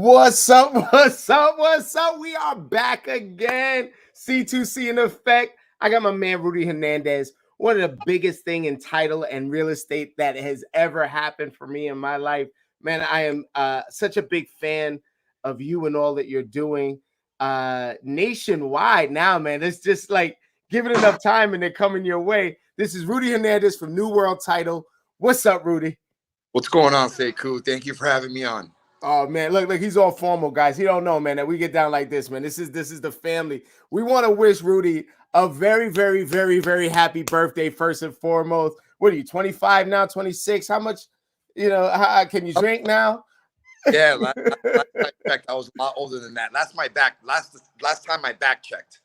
What's up? What's up? What's up? We are back again. C2C in effect. I got my man Rudy Hernandez. One of the biggest thing in title and real estate that has ever happened for me in my life. Man, I am such a big fan of you and all that you're doing nationwide now, man. It's just like give it enough time and they're coming your way. This is Rudy Hernandez from New World Title. What's up, Rudy? What's going on, Sekou? Thank you for having me on. Oh man, look, he's all formal, guys. He don't know, man, that we get down like this, man. This is the family. We want to wish Rudy a very, very, very, very happy birthday, first and foremost. What are you, 25 now, 26? How much, can you drink now? Yeah, last I checked, I was a lot older than that. Last time my back checked.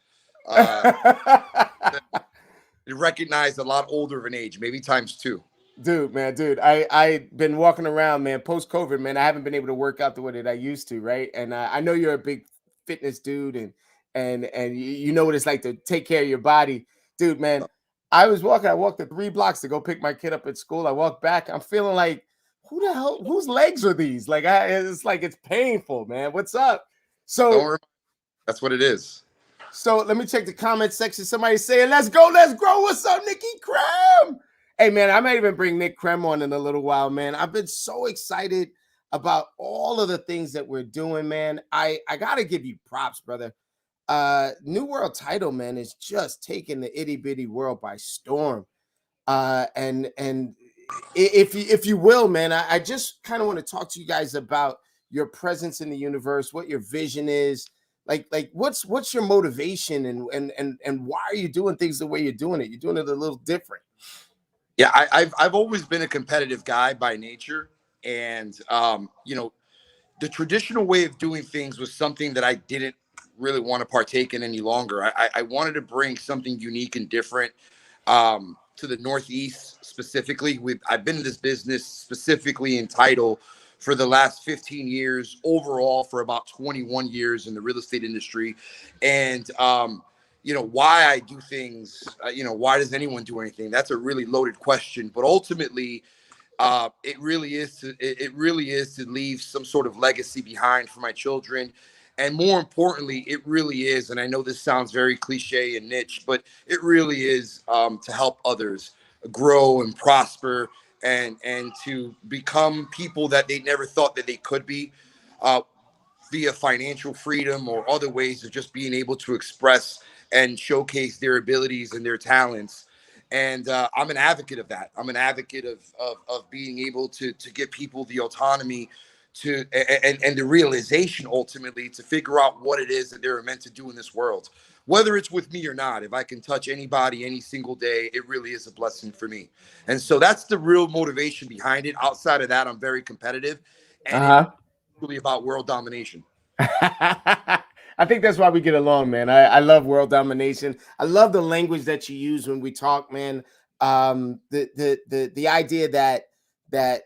You recognize a lot older of an age, maybe times two. Dude, I've been walking around, man, post-COVID, man. I haven't been able to work out the way that I used to, right? And I know you're a big fitness dude, and you know what it's like to take care of your body, dude, man. I walked the 3 blocks to go pick my kid up at school. I walked back. I'm feeling like, who the hell? Whose legs are these? Like, it's like it's painful, man. What's up? So that's what it is. So let me check the comment section. Somebody saying, "Let's go, let's grow." What's up, Nikki Krem? Hey, man, I might even bring Nick Krem on in a little while, man. I've been so excited about all of the things that we're doing, man. I got to give you props, brother. New World Title, man, is just taking the itty bitty world by storm. And if you will, man, I just kind of want to talk to you guys about your presence in the universe, what your vision is. Like what's your motivation and why are you doing things the way you're doing it? You're doing it a little different. Yeah, I've always been a competitive guy by nature, and the traditional way of doing things was something that I didn't really want to partake in any longer. I wanted to bring something unique and different to the Northeast specifically. I've been in this business specifically in title for the last 15 years, overall for about 21 years in the real estate industry, and why I do things, why does anyone do anything? That's a really loaded question. But ultimately, it really is to leave some sort of legacy behind for my children. And more importantly, it really is, and I know this sounds very cliche and niche, but it really is to help others grow and prosper and to become people that they never thought that they could be via financial freedom or other ways of just being able to express and showcase their abilities and their talents. And I'm an advocate of that. I'm an advocate of being able to give people the autonomy to and the realization ultimately to figure out what it is that they're meant to do in this world, whether it's with me or not. If I can touch anybody any single day, it really is a blessing for me. And so that's the real motivation behind it. Outside of that, I'm very competitive, and it's really about world domination. I think that's why we get along, man. I love world domination. I love the language that you use when we talk, man. The idea that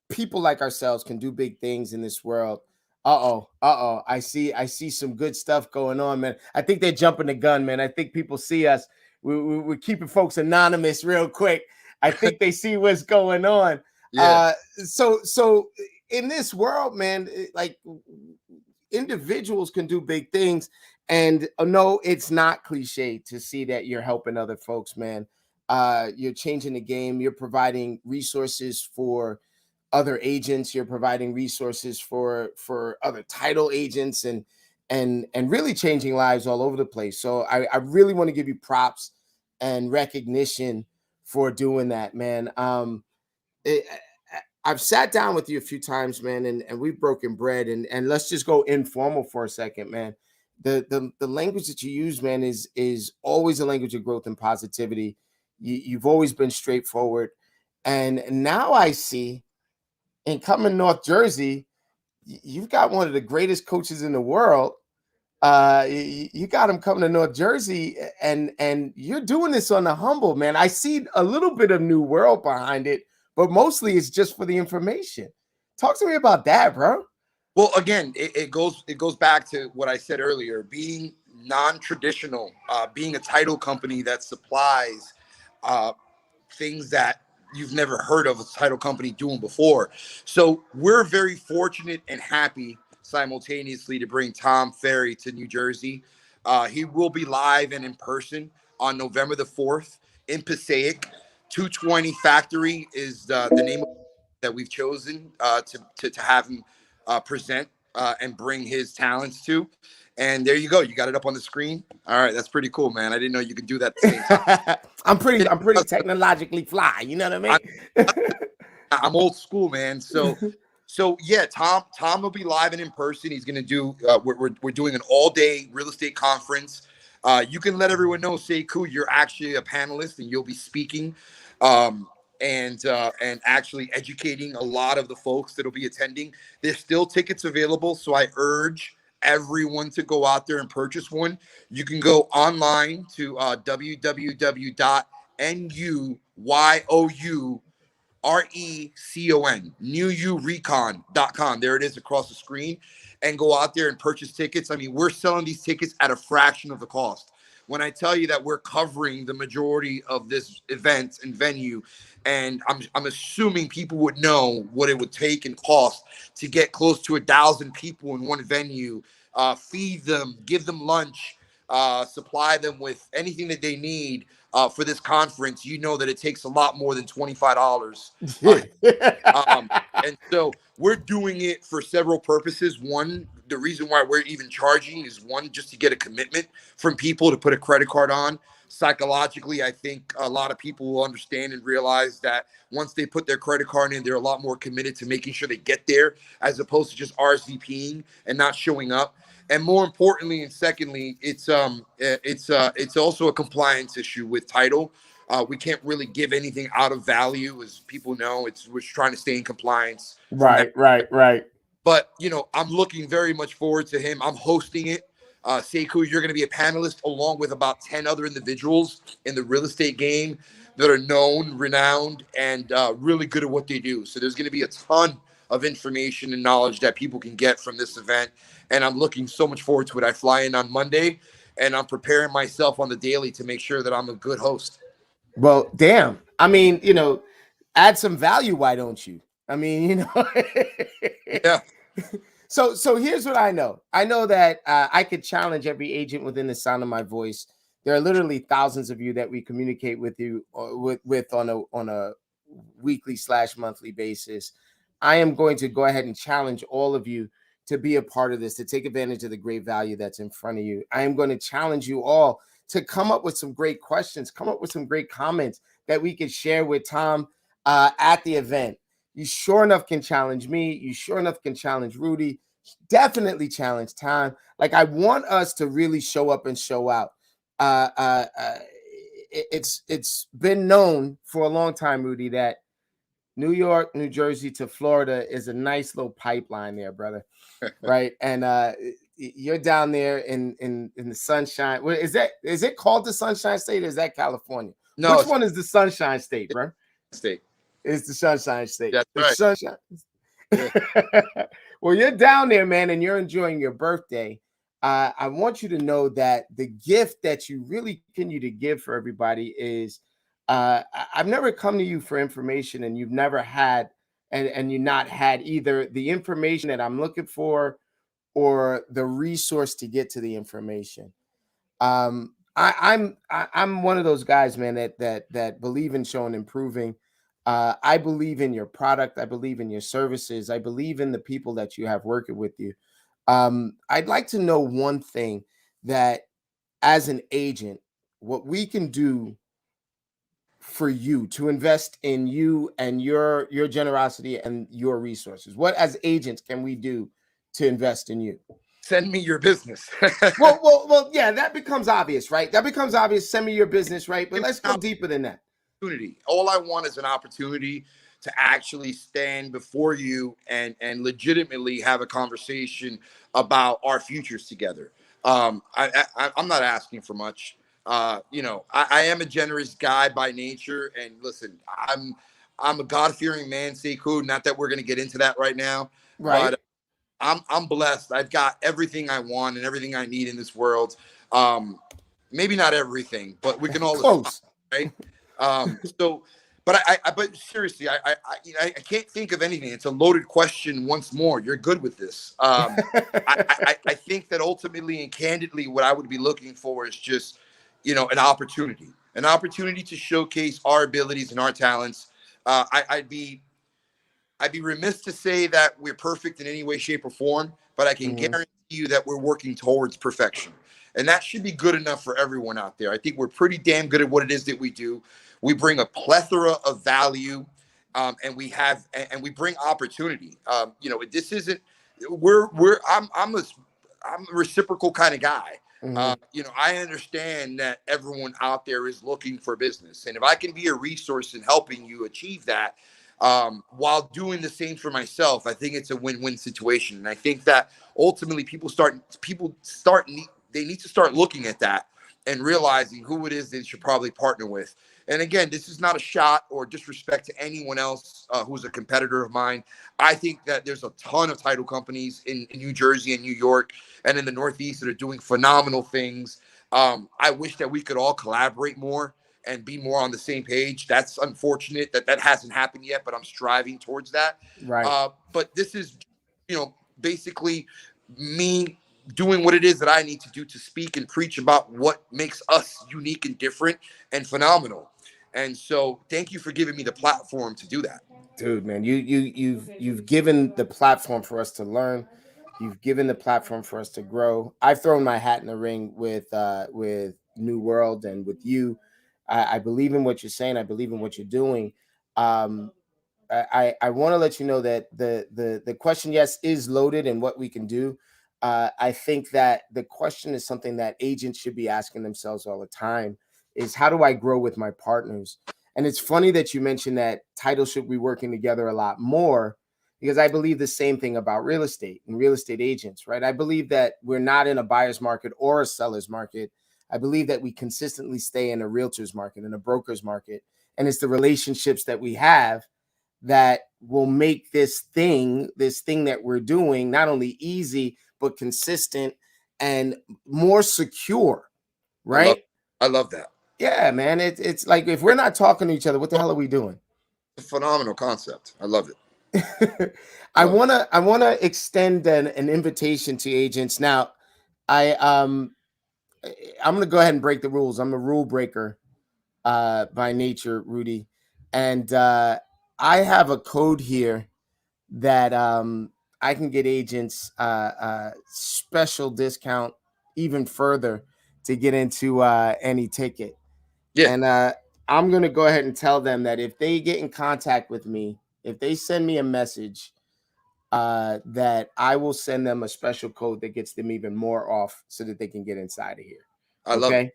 people like ourselves can do big things in this world. I see some good stuff going on, man. I think they're jumping the gun, man. I think people see us. We're keeping folks anonymous real quick. I think they see what's going on. Yeah. So in this world, man, like individuals can do big things, and no, it's not cliche to see that you're helping other folks, man. You're changing the game. You're providing resources for other agents. You're providing resources for other title agents, and really changing lives all over the place. So I really want to give you props and recognition for doing that, man. I've sat down with you a few times, man, and we've broken bread, and let's just go informal for a second, man. The language that you use, man, is always a language of growth and positivity. You've always been straightforward, and now I see, in coming North Jersey, you've got one of the greatest coaches in the world. You got him coming to North Jersey, and you're doing this on the humble, man. I see a little bit of New World behind it, but mostly it's just for the information. Talk to me about that, bro. Well, again, it goes back to what I said earlier, being non-traditional, being a title company that supplies things that you've never heard of a title company doing before. So we're very fortunate and happy simultaneously to bring Tom Ferry to New Jersey. He will be live and in person on November the 4th in Passaic. 220 Factory is the name that we've chosen to have him present and bring his talents to. And there you go. You got it up on the screen. All right, that's pretty cool, man. I didn't know you could do that at the same time. I'm pretty technologically fly. You know what I I, mean? I'm old school, man. So yeah, Tom will be live and in person. He's gonna do. We're doing an all day real estate conference. You can let everyone know, Sekou, you're actually a panelist and you'll be speaking, um, and actually educating a lot of the folks that'll be attending. There's still tickets available, so I urge everyone to go out there and purchase one. You can go online to www.nuyou RECON, newurecon.com. There it is across the screen. And go out there and purchase tickets. I mean, we're selling these tickets at a fraction of the cost. When I tell you that we're covering the majority of this event and venue, and I'm assuming people would know what it would take and cost to get close to 1,000 people in one venue, feed them, give them lunch, supply them with anything that they need for this conference. You know that it takes a lot more than $25. Uh, um, and so we're doing it for several purposes. One, the reason why we're even charging is one, just to get a commitment from people to put a credit card on. Psychologically, I think a lot of people will understand and realize that once they put their credit card in, they're a lot more committed to making sure they get there as opposed to just RSVPing and not showing up. And more importantly, and secondly, it's also a compliance issue with title. We can't really give anything out of value, as people know. We're trying to stay in compliance from that. Right, right, right. But I'm looking very much forward to him. I'm hosting it. Sekou, you're going to be a panelist along with about 10 other individuals in the real estate game that are known, renowned, and really good at what they do. So there's going to be a ton of information and knowledge that people can get from this event. And I'm looking so much forward to it. I fly in on Monday, and I'm preparing myself on the daily to make sure that I'm a good host. Well, damn. I mean, add some value. Why don't you? I mean, Yeah. So here's what I know. I know that I could challenge every agent within the sound of my voice. There are literally thousands of you that we communicate with you with on a weekly/monthly basis. I am going to go ahead and challenge all of you to be a part of this, to take advantage of the great value that's in front of you. I am going to challenge you all to come up with some great questions, come up with some great comments that we could share with Tom at the event. You sure enough can challenge me. You sure enough can challenge Rudy. Definitely challenge Tom. Like, I want us to really show up and show out. Uh, uh, uh, it's been known for a long time, Rudy, that New York, New Jersey to Florida is a nice little pipeline there, brother. Right? And you're down there in the sunshine. What is that? Is it called the Sunshine State or is that California? No, Which it's one is the Sunshine State, bro? state. It's the Sunshine State. That's The right. sunshine. Yeah. Well, you're down there, man, and you're enjoying your birthday. I want you to know that the gift that you really continue to give for everybody is I've never come to you for information and you've never had and you not had either the information that I'm looking for or the resource to get to the information. I'm one of those guys, man, that believe in showing improving. I believe in your product. I believe in your services. I believe in the people that you have working with you. I'd like to know one thing that, as an agent, what we can do for you to invest in you and your generosity and your resources. What, as agents, can we do to invest in you? Send me your business. Well, yeah, that becomes obvious, right? That becomes obvious. Send me your business, right? But Give me let's an go deeper than that. opportunity. All I want is an opportunity to actually stand before you and legitimately have a conversation about our futures together. I'm not asking for much. I am a generous guy by nature, and listen, I'm a God fearing man, Sekou. Not that we're going to get into that right now, Right? but I'm blessed. I've got everything I want and everything I need in this world. Um, Maybe not everything, but we can all aspire, Close. right? So But but seriously, I can't think of anything. It's a loaded question. Once more, you're good with this. I think that ultimately and candidly, what I would be looking for is just, an opportunity to showcase our abilities and our talents. I'd be remiss to say that we're perfect in any way, shape, or form, but I can Mhm. guarantee you that we're working towards perfection. And that should be good enough for everyone out there. I think we're pretty damn good at what it is that we do. We bring a plethora of value, and we bring opportunity. This isn't, I'm a reciprocal kind of guy. Mhm. I understand that everyone out there is looking for business. And if I can be a resource in helping you achieve that, while doing the same for myself, I think it's a win-win situation. And I think that ultimately they need to start looking at that and realizing who it is they should probably partner with. And again, this is not a shot or disrespect to anyone else who's a competitor of mine. I think that there's a ton of title companies in New Jersey and New York and in the Northeast that are doing phenomenal things. I wish that we could all collaborate more and be more on the same page. That's unfortunate that that hasn't happened yet, but I'm striving towards that. Right. But this is, basically me doing what it is that I need to do to speak and preach about what makes us unique and different and phenomenal. And so, thank you for giving me the platform to do that. Dude, man, you've given the platform for us to learn. You've given the platform for us to grow. I've thrown my hat in the ring with New World and with you. I believe in what you're saying. I believe in what you're doing. Um, I want to let you know that the question, yes, is loaded and what we can do. I think that the question is something that agents should be asking themselves all the time: is how do I grow with my partners? And it's funny that you mentioned that title should be working together a lot more, because I believe the same thing about real estate and real estate agents, right? I believe that we're not in a buyer's market or a seller's market. I believe that we consistently stay in a realtor's market and a broker's market. And it's the relationships that we have that will make this thing that we're doing not only easy but consistent and more secure, I love, right? I love that. Yeah, man. It's like if we're not talking to each other, what the hell are we doing? It's a phenomenal concept. I love it. I Love it. wanna extend an invitation to agents. Now, I I'm gonna go ahead and break the rules. I'm a rule breaker by nature, Rudy. And I have a code here that I can get agents special discount even further to get into any ticket. Yeah, And I'm going to go ahead and tell them that if they get in contact with me, if they send me a message, that I will send them a special code that gets them even more off so that they can get inside of here. I love it. Okay.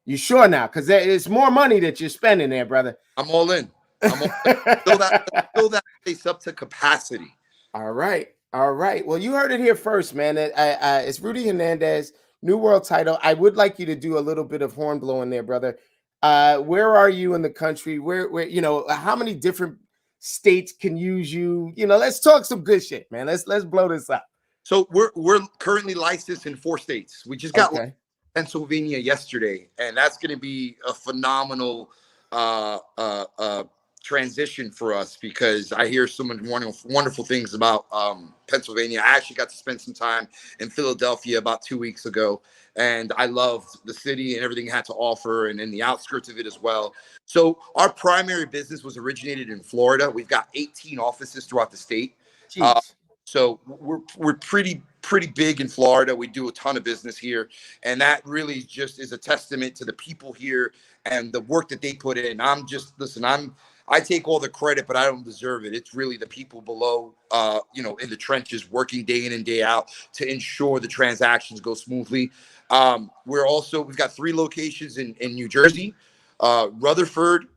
You sure now? Because it's more money that you're spending there, brother. I'm all in. I'm all in. Fill that, fill that place up to capacity. All right. All right. Well, you heard it here first, man. It's Rudy Hernandez, New World title. I would like you to do a little bit of horn blowing there, brother. Where are you in the country? Where, how many different states can use you? Let's talk some good shit, man. Let's blow this up. So we're currently licensed in 4 states. We just got Okay. Pennsylvania yesterday, and that's going to be a phenomenal uh, uh, uh, transition for us because I hear so many wonderful things about Pennsylvania. I actually got to spend some time in Philadelphia about 2 weeks ago, and I loved the city and everything it had to offer, and in the outskirts of it as well. So our primary business was originated in Florida. We've got 18 offices throughout the state. Uh, Jeez. so we're pretty big in Florida. We do a ton of business here, and that really just is a testament to the people here and the work that they put in. I take all the credit, but I don't deserve it. It's really the people below, in the trenches, working day in and day out to ensure the transactions go smoothly. We've got 3 locations in New Jersey, Rutherford,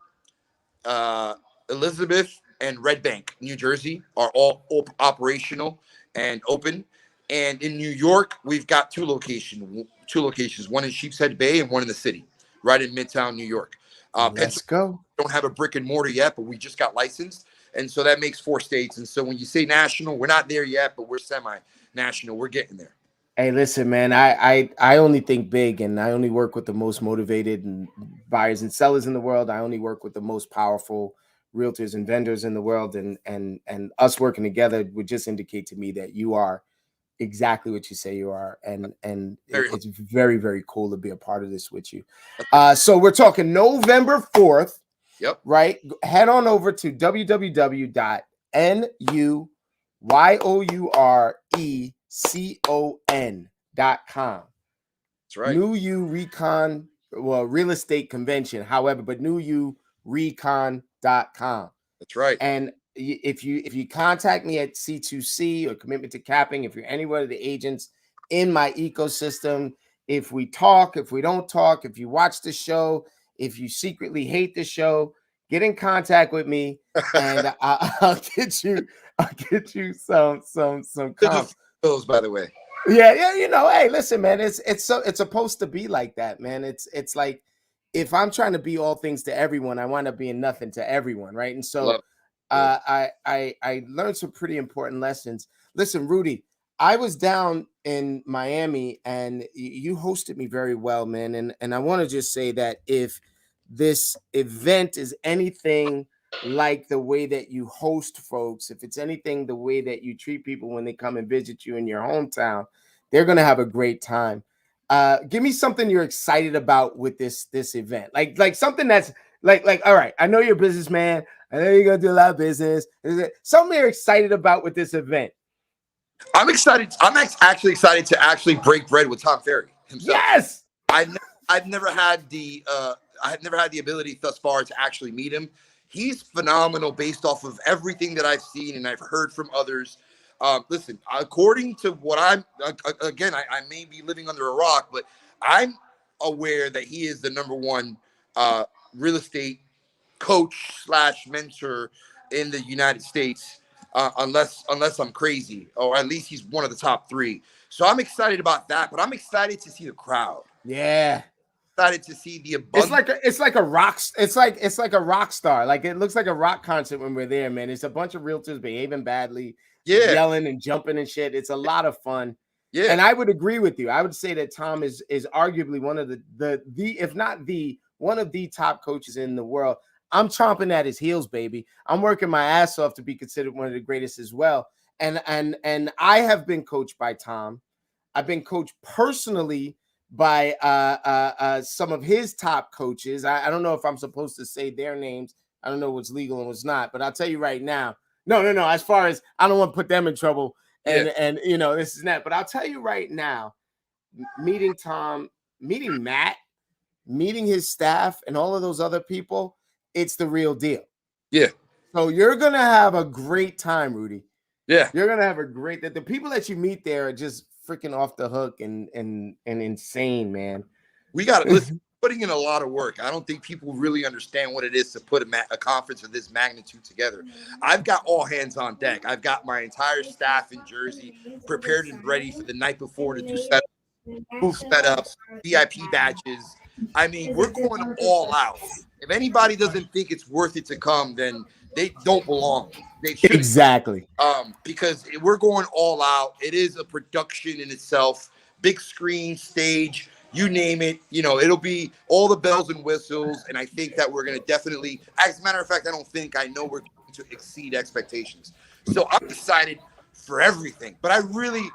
uh, Elizabeth, and Red Bank, New Jersey, are all operational and open. And in New York, we've got two locations, one in Sheepshead Bay and one in the city, right in Midtown New York. Let's Pennsylvania go. don't have a brick and mortar yet, but we just got licensed, and so that makes 4 states. And so when you say national, we're not there yet, but we're semi-national. We're getting there. Hey, listen, man. I only think big, and I only work with the most motivated and buyers and sellers in the world. I only work with the most powerful realtors and vendors in the world, and us working together would just indicate to me that you are exactly what you say you are, and Very it's very, very cool to be a part of this with you. So we're talking November 4th, Yep. right? Head on over to www.nuyurecon.com. That's right. New You Recon, well, real estate convention, however, but nuyurecon.com. That's right. And if you contact me at C2C or Commitment to Capping, if you're anywhere of the agents in my ecosystem, if we talk, if we don't talk, if you watch the show, if you secretly hate the show, get in contact with me, and I'll get you some comps. Those, by the way. Yeah, hey, listen, man, it's supposed to be like that, man. It's like, if I'm trying to be all things to everyone, I wind up being nothing to everyone, right? And so Love it. I learned some pretty important lessons. Listen, Rudy, I was down in Miami and you hosted me very well, man. And I want to just say that if this event is anything like the way that you host folks, if it's anything the way that you treat people when they come and visit you in your hometown, they're going to have a great time. Give me something you're excited about with this event, like something that's like all right, I know you're a businessman, I know you're gonna do a lot of business. Something you're excited about with this event. I'm excited. Actually excited to actually break bread with Tom Ferry himself. Yes. I've never had the ability thus far to actually meet him. He's phenomenal based off of everything that I've seen and I've heard from others. Listen, according to what I may be living under a rock, but I'm aware that he is the number one real estate coach slash mentor in the United States, unless I'm crazy, or at least he's one of the top three. So I'm excited about that, but I'm excited to see the crowd. Yeah. Excited to see the abundance. It's like a rock. It's like a rock star. Like, it looks like a rock concert when we're there, man. It's a bunch of realtors behaving badly, yelling and jumping and shit. It's a lot of fun. Yeah. And I would agree with you. I would say that Tom is arguably one of the if not the one of the top coaches in the world. I'm chomping at his heels, baby. I'm working my ass off to be considered one of the greatest as well. And I have been coached by Tom. I've been coached personally by some of his top coaches. I don't know if I'm supposed to say their names. I don't know what's legal and what's not, but I'll tell you right now. No. As far as, I don't want to put them in trouble, and this is that. But I'll tell you right now, meeting Tom, meeting Matt, meeting his staff, and all of those other people, it's the real deal. Yeah. So you're gonna have a great time, Rudy. Yeah. You're gonna have a great. The people that you meet there are just freaking off the hook and insane, man. We got to listen. Putting in a lot of work. I don't think people really understand what it is to put a conference of this magnitude together. I've got all hands on deck. I've got my entire staff in Jersey prepared and ready for the night before to do booth setups, VIP badges. I mean, we're going all out. If anybody doesn't think it's worth it to come, then they don't belong. They shouldn't. Exactly. Because we're going all out. It is a production in itself. Big screen, stage, you name it. It'll be all the bells and whistles. And I think that we're going to definitely, as a matter of fact, I know we're going to exceed expectations. So I'm excited for everything. But I really,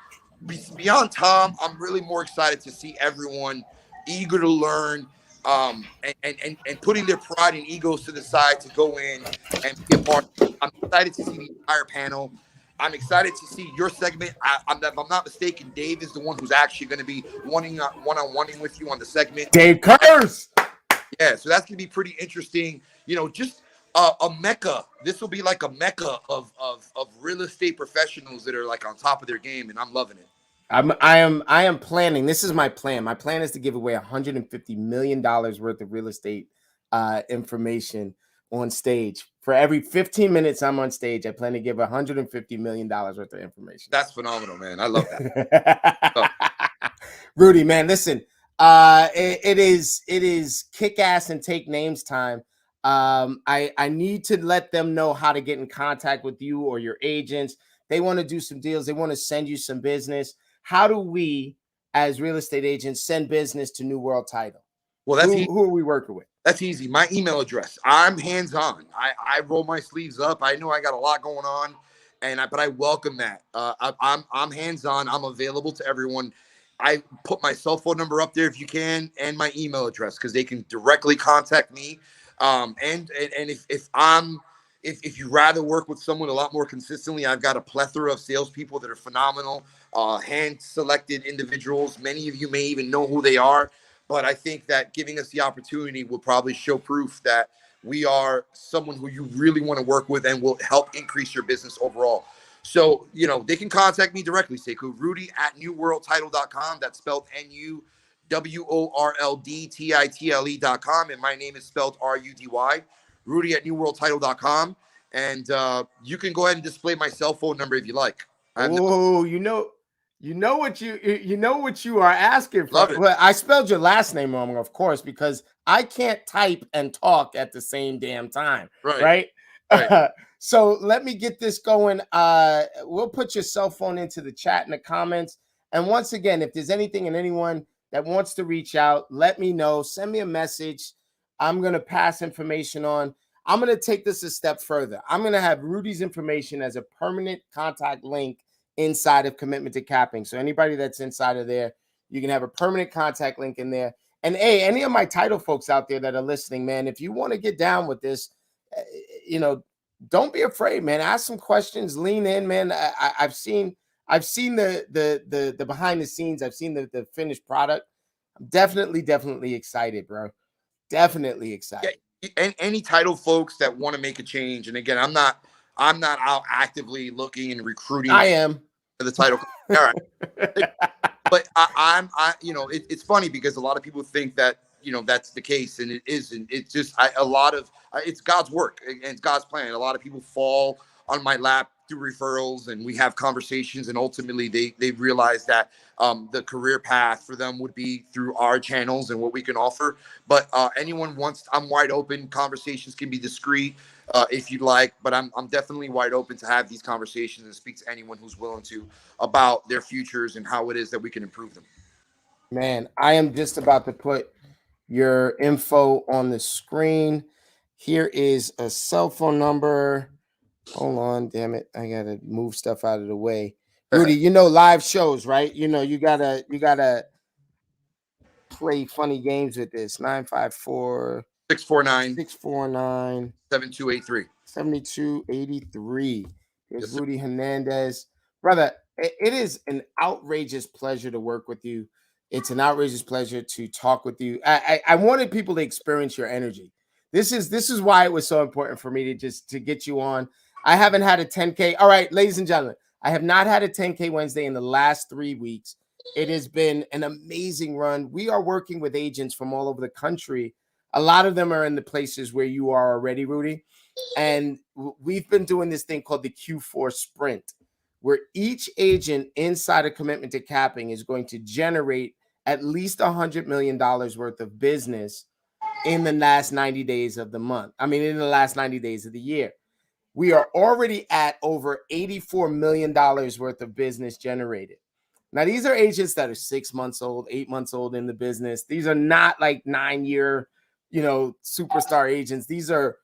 beyond Tom, I'm really more excited to see everyone eager to learn, and putting their pride and egos to the side to go in and be a part. I'm excited to see the entire panel. I'm excited to see your segment. If I'm not mistaken, Dave is the one who's actually going to be one-on-one with you on the segment. Dave Kurz. Yeah, so that's going to be pretty interesting. Just a mecca. This will be like a mecca of real estate professionals that are like on top of their game, and I'm loving it. I am planning. This is my plan. My plan is to give away $150 million worth of real estate information on stage. For every 15 minutes I'm on stage, I plan to give $150 million worth of information. That's phenomenal, man. I love that. Rudy, man, listen. It is kick ass and take names time. I need to let them know how to get in contact with you or your agents. They want to do some deals. They want to send you some business. How do we, as real estate agents, send business to New World Title? Well, that's Who are we working with? That's easy. My email address. I'm hands on. I roll my sleeves up. I know I got a lot going on, but I welcome that. I'm hands on. I'm available to everyone. I put my cell phone number up there if you can, and my email address because they can directly contact me. And if you rather work with someone a lot more consistently, I've got a plethora of salespeople that are phenomenal, hand selected individuals. Many of you may even know who they are. But I think that giving us the opportunity will probably show proof that we are someone who you really want to work with and will help increase your business overall. So, they can contact me directly, Sekou. Rudy at newworldtitle.com. That's spelled NUWORLDTITLE.com. And my name is spelled RUDY. Rudy at newworldtitle.com. And you can go ahead and display my cell phone number if you like. Oh, you know what you are asking for. Love it. Well, I spelled your last name wrong, of course, because I can't type and talk at the same damn time. Right. So let me get this going. We'll put your cell phone into the chat in the comments. And once again, if there's anything and anyone that wants to reach out, let me know. Send me a message. I'm going to pass information on. I'm going to take this a step further. I'm going to have Rudy's information as a permanent contact link inside of Commitment to Capping. So anybody that's inside of there, you can have a permanent contact link in there. And hey, any of my title folks out there that are listening, man, if you want to get down with this, don't be afraid, man. Ask some questions, lean in, man. I've seen the behind the scenes. I've seen the finished product. I'm definitely excited, bro. Definitely excited. Yeah, and any title folks that want to make a change. And again, I'm not out actively looking and recruiting. I am for the title. All right. But it's funny because a lot of people think that, that's the case, and it isn't. It's just it's God's work and it's God's plan. A lot of people fall on my lap through referrals, and we have conversations, and ultimately they realize that the career path for them would be through our channels and what we can offer. But anyone wants, I'm wide open. Conversations can be discreet if you'd like, but I'm definitely wide open to have these conversations and speak to anyone who's willing to about their futures and how it is that we can improve them. Man, I am just about to put your info on the screen. Here is a cell phone number. Hold on, damn it. I gotta move stuff out of the way. Rudy, live shows, right? You gotta play funny games with this. 954 649 7283. 7283. There's Yes, Rudy Hernandez. Brother, it is an outrageous pleasure to work with you. It's an outrageous pleasure to talk with you. I wanted people to experience your energy. This is why it was so important for me to get you on. I haven't had a 10K. All right, ladies and gentlemen, I have not had a 10K Wednesday in the last 3 weeks. It has been an amazing run. We are working with agents from all over the country. A lot of them are in the places where you are already, Rudy. And we've been doing this thing called the Q4 Sprint, where each agent inside a Commitment to Capping is going to generate at least $100 million worth of business in the last 90 days of the month. I mean, in the last 90 days of the year. We are already at over $84 million worth of business generated. Now, these are agents that are 6 months old, 8 months old in the business. These are not like 9-year, superstar agents. These are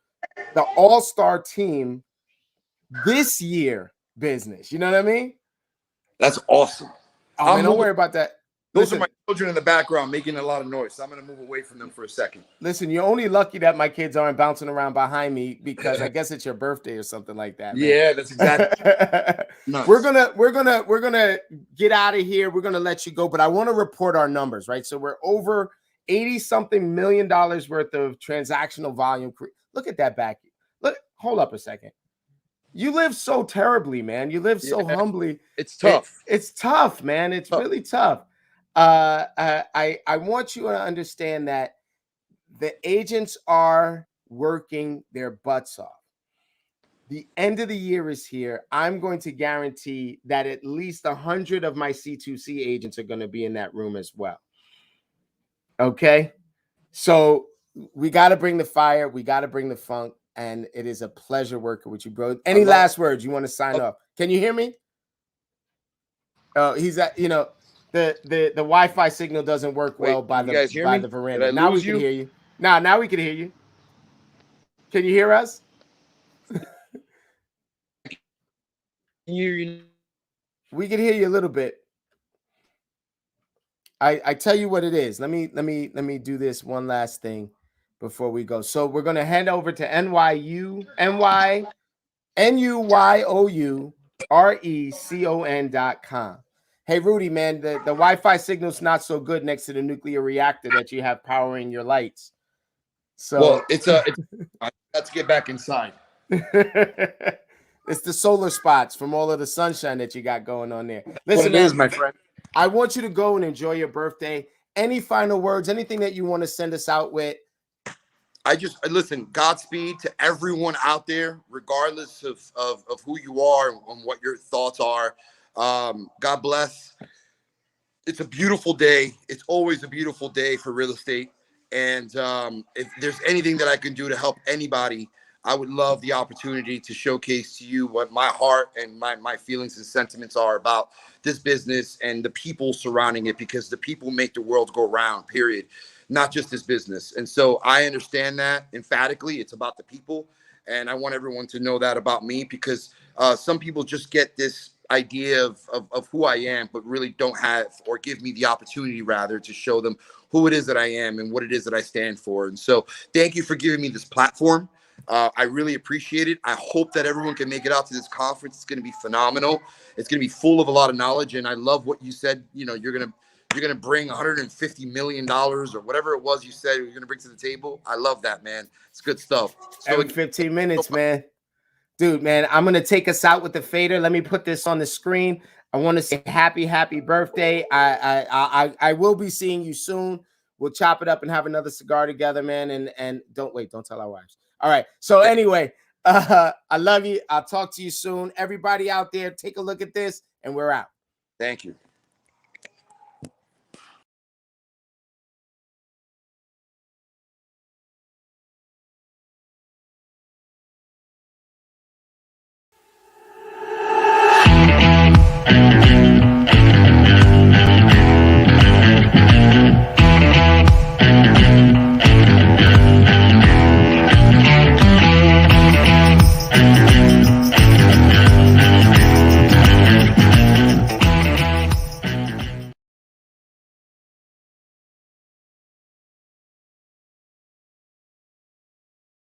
the all-star team this year business. You know what I mean? That's awesome. Oh, man, don't worry about that. Those are my children in the background making a lot of noise. So I'm going to move away from them for a second. Listen, you're only lucky that my kids aren't bouncing around behind me because I guess it's your birthday or something like that. Man. Yeah, that's exactly. Nice. We're gonna get out of here. We're gonna let you go, but I want to report our numbers, right? So we're over 80-something million dollars worth of transactional volume. Look at that back. Look, hold up a second. You live so terribly, man. You live so humbly. It's tough. It's tough, man. It's really tough. I want you to understand that the agents are working their butts off. The end of the year is here. I'm going to guarantee that at least 100 of my C2C agents are going to be in that room as well. Okay? So we got to bring the fire. We got to bring the funk. And it is a pleasure working with you, bro. Any last words you want to sign off? Can you hear me? Oh, he's at, the Wi-Fi signal doesn't work Wait, well by can you guys hear me? the Did I veranda. Now we lose can you? hear you. Now we can hear you. Can you hear us? Can you hear you? We can hear you a little bit. I tell you what it is. Let me do this one last thing before we go. So we're gonna head over to NYURECON.com. Hey Rudy, man, the Wi-Fi signal's not so good next to the nuclear reactor that you have powering your lights. Well, So it's let's get back inside. it's the solar spots from all of the sunshine that you got going on there. What Listen, it is, man, my friend. I want you to go and enjoy your birthday. Any final words, anything that you want to send us out with? I just listen, Godspeed to everyone out there, regardless of who you are and what your thoughts are. God bless. It's a beautiful day. It's always a beautiful day for real estate. And if there's anything that I can do to help anybody, I would love the opportunity to showcase to you what my heart and my feelings and sentiments are about this business and the people surrounding it, because the people make the world go round, period, not just this business. And so I understand that emphatically. It's about the people. And I want everyone to know that about me, because some people just get this idea of who I am, but really don't have or give me the opportunity, rather, to show them who it is that I am and what it is that I stand for. And so thank you for giving me this platform. I really appreciate it. I hope that everyone can make it out to this conference. It's going to be phenomenal. It's going to be full of a lot of knowledge. And I love what you said. You know, you're going to bring $150 million or whatever it was you said you're going to bring to the table. I love that, man. It's good stuff. So Every 15 minutes, man. Dude, man, I'm gonna take us out with the fader. Let me put this on the screen. I want to say happy birthday. I will be seeing you soon. We'll chop it up and have another cigar together, man. And don't tell our wives. All right. So anyway, I love you. I'll talk to you soon. Everybody out there, take a look at this, and we're out. thank you.